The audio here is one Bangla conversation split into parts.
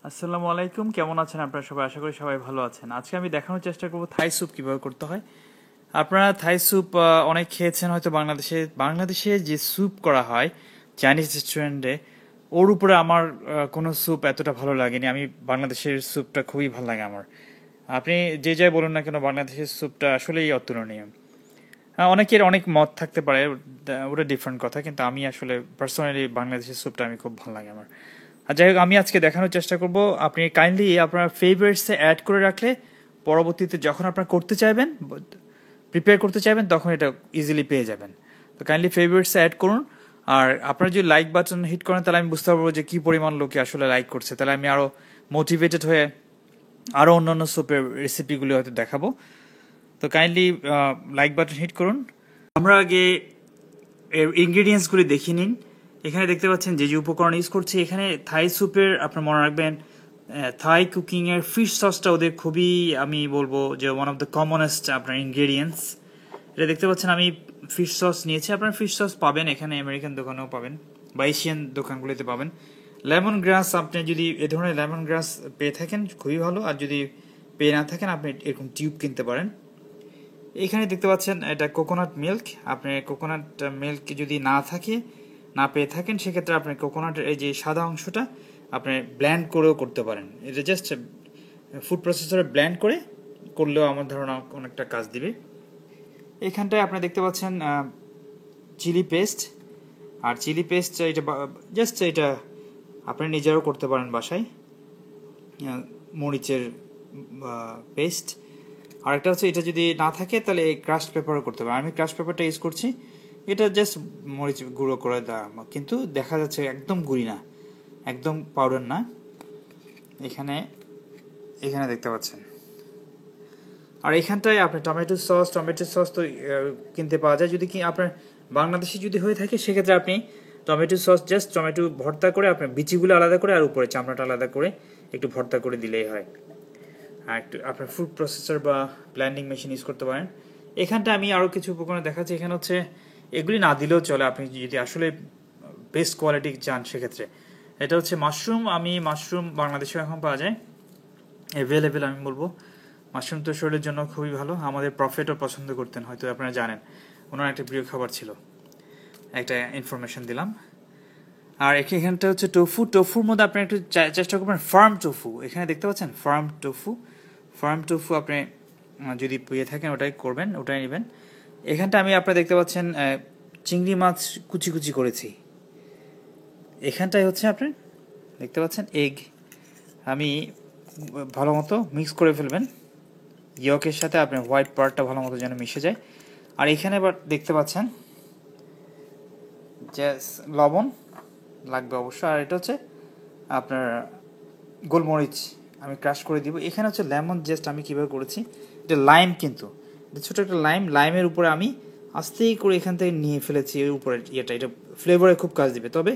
আসসালামু আলাইকুম, কেমন আছেন আপনারা সবাই? আশা করি সবাই ভালো আছেন। আজকে আমি দেখানোর চেষ্টা করব থাই স্যুপ কিভাবে করতে হয়। আপনারা থাই স্যুপ অনেক খেয়েছেন হয়তো বাংলাদেশে যে স্যুপ করা হয় চাইনিজ রেস্টুরেন্টে, ওর উপরে আমার কোনো স্যুপ এতটা ভালো লাগেনি। আমি বাংলাদেশের স্যুপটা খুবই ভালো লাগে আমার। আপনি যে যাই বলুন না কেন, বাংলাদেশের স্যুপটা আসলেই অতুলনীয়। অনেকের অনেক মত থাকতে পারে, ওটা ডিফারেন্ট কথা, কিন্তু আমি আসলে পার্সোনালি বাংলাদেশের স্যুপটা আমি খুব ভালো লাগে আমার। আর যাই হোক, আমি আজকে দেখানোর চেষ্টা করব। আপনি কাইন্ডলি আপনার ফেভারিটসে অ্যাড করে রাখলে পরবর্তীতে যখন আপনার করতে চাইবেন, প্রিপেয়ার করতে চাইবেন, তখন এটা ইজিলি পেয়ে যাবেন। তো কাইন্ডলি ফেভারিটসে অ্যাড করুন। আর আপনারা যদি লাইক বাটন হিট করেন, তাহলে আমি বুঝতে পারবো যে কী পরিমাণ লোকে আসলে লাইক করছে। তাহলে আমি আরও মোটিভেটেড হয়ে আরও অন্যান্য স্যুপের রেসিপিগুলো হয়তো দেখাবো। তো কাইন্ডলি লাইক বাটন হিট করুন। আমরা আগে এর ইনগ্রিডিয়েন্টসগুলি দেখিয়ে নিন। এখানে দেখতে পাচ্ছেন যে যে উপকরণ ইউজ করছি। এখানে থাই স্যুপের আপনার মনে রাখবেন, থাই কুকিংয়ের ফিশ সসটা ওদের খুবই, আমি বলবো যে ওয়ান অফ দ্য কমনেস্ট আপনার ইনগ্রিডিয়েন্টস। এটা দেখতে পাচ্ছেন আমি ফিশ সস নিয়েছি। আপনার ফিশ সস পাবেন এখানে আমেরিকান দোকানেও পাবেন বা এশিয়ান দোকানগুলিতে পাবেন। লেমন গ্রাস, আপনি যদি এ ধরনের লেমন গ্রাস পেয়ে থাকেন খুবই ভালো, আর যদি পেয়ে না থাকেন আপনি এরকম টিউব কিনতে পারেন। এখানে দেখতে পাচ্ছেন এটা কোকোনাট মিল্ক। আপনি কোকোনাট মিল্ক যদি না পেয়ে থাকেন, সেক্ষেত্রে আপনি কোকোনাটের এই যে সাদা অংশটা আপনি ব্ল্যান্ড করেও করতে পারেন। এটা জাস্ট ফুড প্রসেসরে ব্ল্যান্ড করলেও আমার ধারণা অনেকটা কাজ দিবে। এখানটায় আপনি দেখতে পাচ্ছেন চিলি পেস্ট। আর চিলি পেস্ট এটা জাস্ট এটা আপনি নিজেরাও করতে পারেন বাসায়, মরিচের পেস্ট। আরেকটা হচ্ছে, এটা যদি না থাকে তাহলে এই ক্রাস্ট পেপারও করতে পারেন। আমি ক্রাস্ট পেপারটা ইউজ করছি। এটা জাস্ট মরিচ গুঁড়ো করে দেওয়া, কিন্তু দেখা যাচ্ছে একদম গুঁড়ি না, একদম পাউডার না। এখানে এখানে দেখতে পাচ্ছেন। আর এখানটায় আপনার টমেটো সস তো কিনতে পাওয়া যায়। যদি কি আপনার বাংলাদেশি যদি হয়ে থাকে, সেক্ষেত্রে আপনি টমেটো সস জাস্ট টমেটো ভর্তা করে আপনার বিচিগুলো আলাদা করে আর উপরে চামড়াটা আলাদা করে একটু ভর্তা করে দিলেই হয়। আর একটু আপনার ফুড প্রসেসর বা ব্লেন্ডিং মেশিন ইউজ করতে পারেন। এখানটা আমি আরও কিছু উপকরণ দেখাচ্ছি। এখানে হচ্ছে এগুলি না দিলেও চলে, আপনি যদি আসলে বেস্ট কোয়ালিটি চান সেক্ষেত্রে। এটা হচ্ছে মাশরুম। মাশরুম বাংলাদেশেও এখন পাওয়া যায়, অ্যাভেলেবেল। আমি বলবো মাশরুম তো শরীরের জন্য খুবই ভালো। আমাদের প্রফেটও পছন্দ করতেন, হয়তো আপনারা জানেন, ওনার একটা প্রিয় খাবার ছিল। একটা ইনফরমেশন দিলাম। আর এখানটা হচ্ছে টোফুর মধ্যে আপনি একটু চেষ্টা করবেন ফার্ম টোফু। এখানে দেখতে পাচ্ছেন ফার্ম টোফু আপনি যদি পেয়ে থাকেন ওটাই করবেন, ওটাই নেবেন। এখানটা আমি আপনারা দেখতে পাচ্ছেন চিংড়ি মাছ কুচি কুচি করেছি। এখানটায় হচ্ছে আপনি দেখতে পাচ্ছেন এগ। আমি ভালো মতো মিক্স করে ফেলবেন ইয়কের সাথে, আপনার হোয়াইট পার্টটা ভালো মতো যেন মিশে যায়। আর এখানে এবার দেখতে পাচ্ছেন যে লবণ লাগবে অবশ্য। আর এটা হচ্ছে আপনার গোলমরিচ আমি ক্রাশ করে দিব। এখানে হচ্ছে লেমন জেস্ট আমি কীভাবে করেছি, এটা লাইম, কিন্তু ছোটো একটা লাইমের উপরে আমি আস্তেই করে এখান থেকে নিয়ে ফেলেছি এর উপরে এটা ফ্লেভারে খুব কাজ দিবে। তবে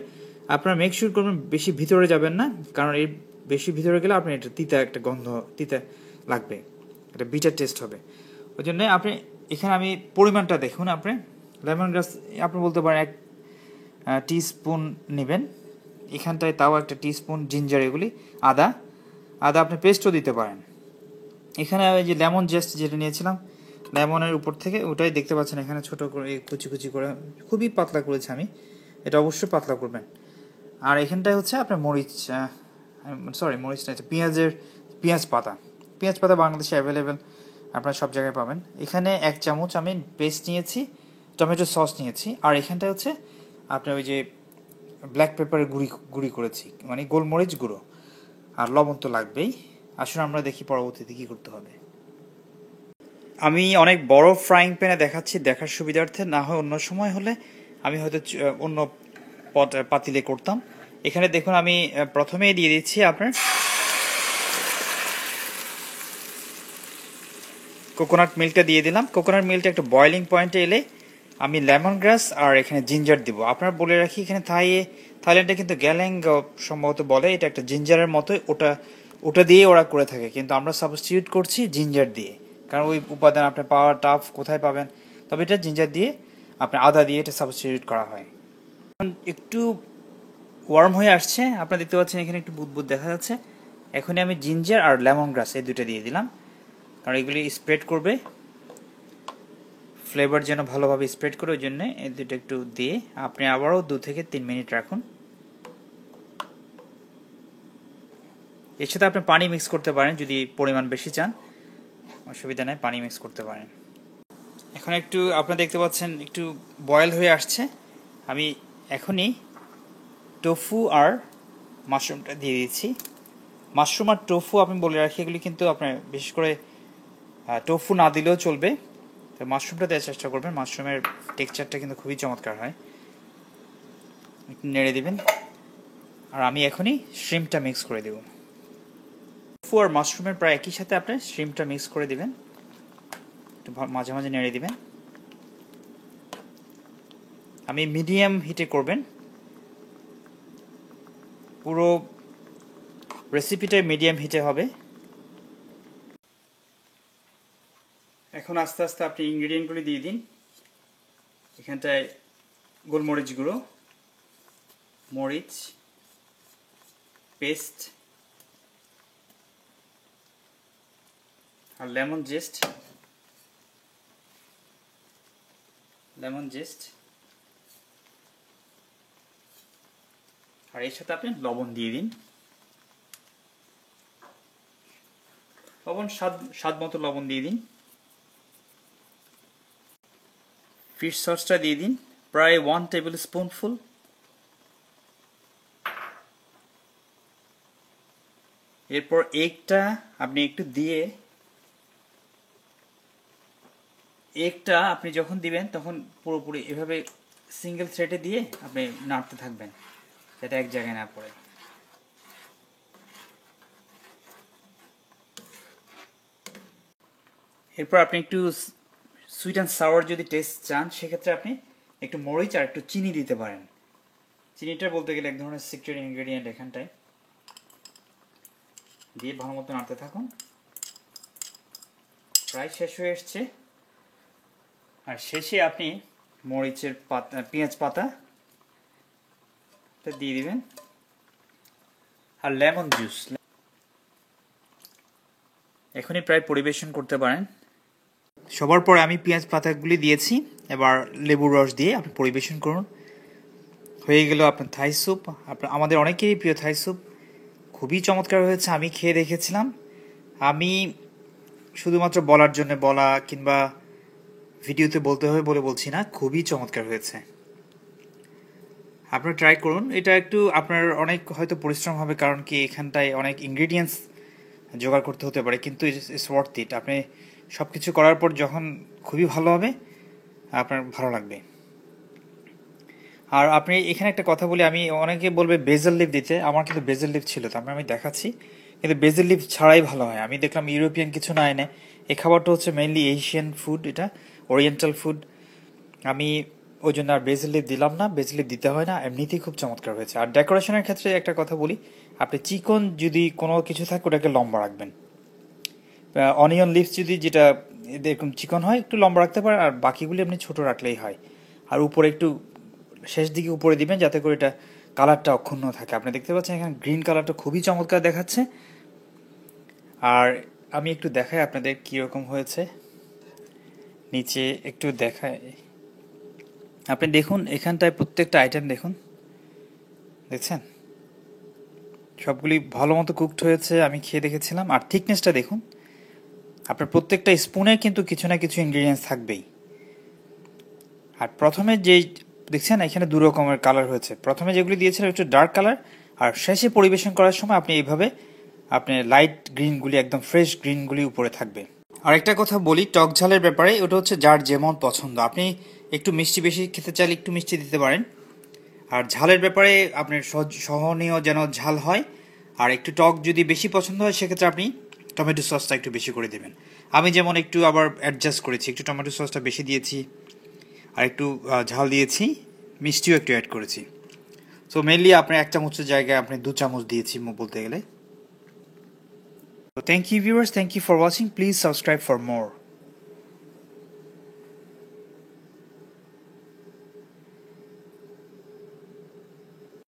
আপনারা মেক শিওর করবেন বেশি ভিতরে যাবেন না, কারণ এই বেশি ভিতরে গেলে আপনি এটা একটা গন্ধ লাগবে, এটা বিটার টেস্ট হবে। ওই জন্য আপনি এখানে আমি পরিমাণটা দেখুন। আপনি লেমন গ্রাস আপনি বলতে পারেন 1 টিস্পুন নেবেন। এখানটায় তাও 1 টিস্পুন জিঞ্জার, এগুলি আদা আপনি পেস্টও দিতে পারেন। এখানে ওই যে লেমন জেস্ট যেটা নিয়েছিলাম লেমনের উপর থেকে, ওটাই দেখতে পাচ্ছেন এখানে ছোট করে কুচি কুচি করে খুবই পাতলা করেছি আমি, এটা অবশ্যই পাতলা করবেন। আর এখানটায় হচ্ছে আপনার মরিচ না, এটা পেঁয়াজ পাতা বাংলাদেশে অ্যাভেলেবেল, আপনারা সব জায়গায় পাবেন। এখানে 1 চামচ আমি পেস্ট নিয়েছি, টমেটো সস নিয়েছি। আর এখানটায় হচ্ছে আপনার ওই যে ব্ল্যাক পেপারের গুঁড়ি করেছি, মানে গোলমরিচ গুঁড়ো। আর লবণ তো লাগবেই। আসলে আমরা দেখি পরবর্তীতে কী করতে হবে। আমি অনেক বড় ফ্রাইং প্যানে দেখাচ্ছি দেখার সুবিধার্থে, না হয় অন্য সময় হলে আমি হয়তো অন্য পাতিলে করতাম। এখানে দেখুন আমি প্রথমেই দিয়ে দিচ্ছি আপনার কোকোনাট মিল্কটা দিয়ে দিলাম। কোকোনাট মিল্কটা একটু বয়লিং পয়েন্টে এলে আমি লেমন গ্রাস আর এখানে জিঞ্জার দিব। আপনার বলে রাখি, এখানে থাইল্যান্ডে কিন্তু গ্যালেং সম্ভবত বলে, এটা একটা জিঞ্জারের মতো, ওটা দিয়ে ওরা করে থাকে, কিন্তু আমরা সাবস্টিটিউট করছি জিঞ্জার দিয়ে, কারণ ওই উপাদান আপনার পাওয়া টাফ, কোথায় পাবেন। তবে এটা জিঞ্জার দিয়ে, আপনার আদা দিয়ে এটা সাবস্টিটিউট করা হয়। একটু ওয়ার্ম হয়ে আসছে, আপনারা দেখতে পাচ্ছেন এখানে একটু বুদবুদ দেখা যাচ্ছে। এখনই আমি জিঞ্জার আর লেমন গ্রাস এই দুটো দিয়ে দিলাম, কারণ এগুলি স্প্রেড করবে, ফ্লেভার যেন ভালোভাবে স্প্রেড করে, ওই জন্য এই দুটো একটু দিয়ে আপনি আবারও 2 থেকে 3 মিনিট রাখুন। এর সাথে আপনি পানি মিক্স করতে পারেন যদি পরিমাণ বেশি চান, অসুবিধা নেই, পানি মিক্স করতে পারেন। এখন একটু আপনারা দেখতে পাচ্ছেন একটু বয়েল হয়ে আসছে। আমি এখনই টোফু আর মাশরুমটা দিয়ে দিচ্ছি। মাশরুম আর টোফু আমি বলে রাখি, এগুলি কিন্তু আপনার বিশেষ করে টোফু না দিলেও চলবে, তো মাশরুমটা দেওয়ার চেষ্টা করবেন। মাশরুমের টেক্সচারটা কিন্তু খুবই চমৎকার হয়। একটু নেড়ে দিবেন। আর আমি এখনই শ্রিম্পটা মিক্স করে দেব। টোফু আর মাশরুমের প্রায় একই সাথে আপনি শ্রিম্পটা মিক্স করে দিবেন, একটু মাঝে মাঝে নেড়ে দিবেন। আমি মিডিয়াম হিটে করবেন, পুরো রেসিপিটা মিডিয়াম হিটে হবে। এখন আস্তে আস্তে আপনি ইনগ্রেডিয়েন্টগুলি দিয়ে দিন। এখানটায় গোলমরিচ গুঁড়ো, মরিচ পেস্ট আর লেমন জেস্ট, আর এর সাথে আপনি লবণ দিয়ে দিন। লবণ স্বাদ মতো লবণ দিয়ে দিন। ফিশ সসটা দিয়ে দিন প্রায় 1 টেবিল স্পুনফুল। এরপর এগটা আপনি একটু দিয়ে, এগটা আপনি যখন দিবেন তখন পুরোপুরি এভাবে সিঙ্গেল থ্রেডে দিয়ে আপনি নাড়তে থাকবেন যাতে এক জায়গায় না পড়ে। এরপর আপনি একটু সুইট অ্যান্ড সাওয়ার যদি টেস্ট চান, সেক্ষেত্রে আপনি একটু মরিচ আর একটু চিনি দিতে পারেন। চিনিটা বলতে গেলে এক ধরনের সিক্রেট ইনগ্রেডিয়েন্ট এখানটায়। দিয়ে ভালো মতো নাড়তে থাকুন। প্রায় শেষ হয়ে এসছে। আর শেষে আপনি মরিচের পাতা, পেঁয়াজ পাতা দিয়ে দিবেন আর লেমন জুস। এখনই প্রায় পরিবেশন করতে পারেন। সবার পরে আমি পেঁয়াজ পাতাগুলি দিয়েছি, এবার লেবুর রস দিয়ে আপনি পরিবেশন করুন। হয়ে গেল আপনার থাই স্যুপ। আমাদের অনেকেরই প্রিয় থাই স্যুপ। খুবই চমৎকার হয়েছে, আমি খেয়ে দেখেছিলাম। আমি শুধুমাত্র বলার জন্য বলা কিংবা ভিডিওতে বলতে হবে বলে বলছি না, খুবই চমৎকার হয়েছে। আপনারা ট্রাই করুন। এটা একটু আপনার অনেক হয়তো পরিশ্রম হবে, কারণ কি এখানটায় অনেক ইনগ্রেডিয়েন্টস জোগাড় করতে হতে পারে, কিন্তু ইটস ওয়ার্থ ইট। আপনি সব কিছু করার পর যখন খুবই ভালো হবে, আপনার ভালো লাগবে। আর আপনি এখানে একটা কথা বলি, আমি অনেকে বলবে বেজেল লিভ দিতে, আমার কিন্তু বেজেল লিভ ছিল, তারপরে আমি দেখাচ্ছি, কিন্তু বেজেল লিভ ছাড়াই ভালো হয়। আমি দেখলাম ইউরোপিয়ান কিছু না এনে, এই খাবারটা হচ্ছে মেইনলি এশিয়ান ফুড, এটা ওরিয়েন্টাল ফুড। আমি ওই জন্য আর বেজেল লিভ দিলাম না, বেজেল লিভ দিতে হয় না, এমনিতেই খুব চমৎকার হয়েছে। আর ডেকোরেশনের ক্ষেত্রে একটা কথা বলি, আপনি চিকন যদি কোনো কিছু থাকে ওটাকে লম্বা রাখবেন। অনিয়ন লিভস যদি যেটা এরকম চিকন হয় একটু লম্বা রাখতে পারেন, আর বাকিগুলি আপনি ছোট রাখলেই হয়। আর উপরে একটু শেষ দিকে উপরে দিবেন যাতে করে এটা কালারটা অক্ষুণ্ণ থাকে। আপনি দেখতে পাচ্ছেন এখানে গ্রিন কালারটা খুবই চমৎকার দেখাচ্ছে। আর আমি একটু দেখাই আপনাদের কীরকম হয়েছে, নিচে একটু দেখাই। আপনি দেখুন এখানটায় প্রত্যেকটা আইটেম দেখুন, দেখছেন সবগুলি ভালো মতো কুকড হয়েছে, আমি খেয়ে দেখেছিলাম। আর থিকনেসটা দেখুন, আপনার প্রত্যেকটা স্পুনে কিন্তু কিছু না কিছু ইনগ্রিডিয়েন্টস থাকবেই। আর প্রথমে যে দেখছেন এখানে 2 রকমের কালার হয়েছে, প্রথমে যেগুলি দিয়েছিলাম একটু ডার্ক কালার, আর শেষে পরিবেশন করার সময় আপনি এইভাবে আপনি লাইট গ্রিনগুলি, একদম ফ্রেশ গ্রিনগুলি উপরে থাকবে। আর একটা কথা বলি টক ঝালের ব্যাপারে, ওটা হচ্ছে যার যেমন পছন্দ। আপনি একটু মিষ্টি বেশি খেতে চাইলে একটু মিষ্টি দিতে পারেন। আর ঝালের ব্যাপারে আপনার সহনীয় যেন ঝাল হয়, আর একটু টক যদি বেশি পছন্দ হয় সেক্ষেত্রে আপনি টমেটো সসটা একটু বেশি করে দেবেন। আমি যেমন একটু আবার অ্যাডজাস্ট করেছি, একটু টমেটো সসটা বেশি দিয়েছি, আর একটু ঝাল দিয়েছি, মিষ্টিও একটু অ্যাড করেছি। সো মেনলি আপনার 1 চামচের জায়গায় আপনি 2 চামচ দিয়েছি বলতে গেলে। So thank you viewers, thank you for watching, please subscribe for more.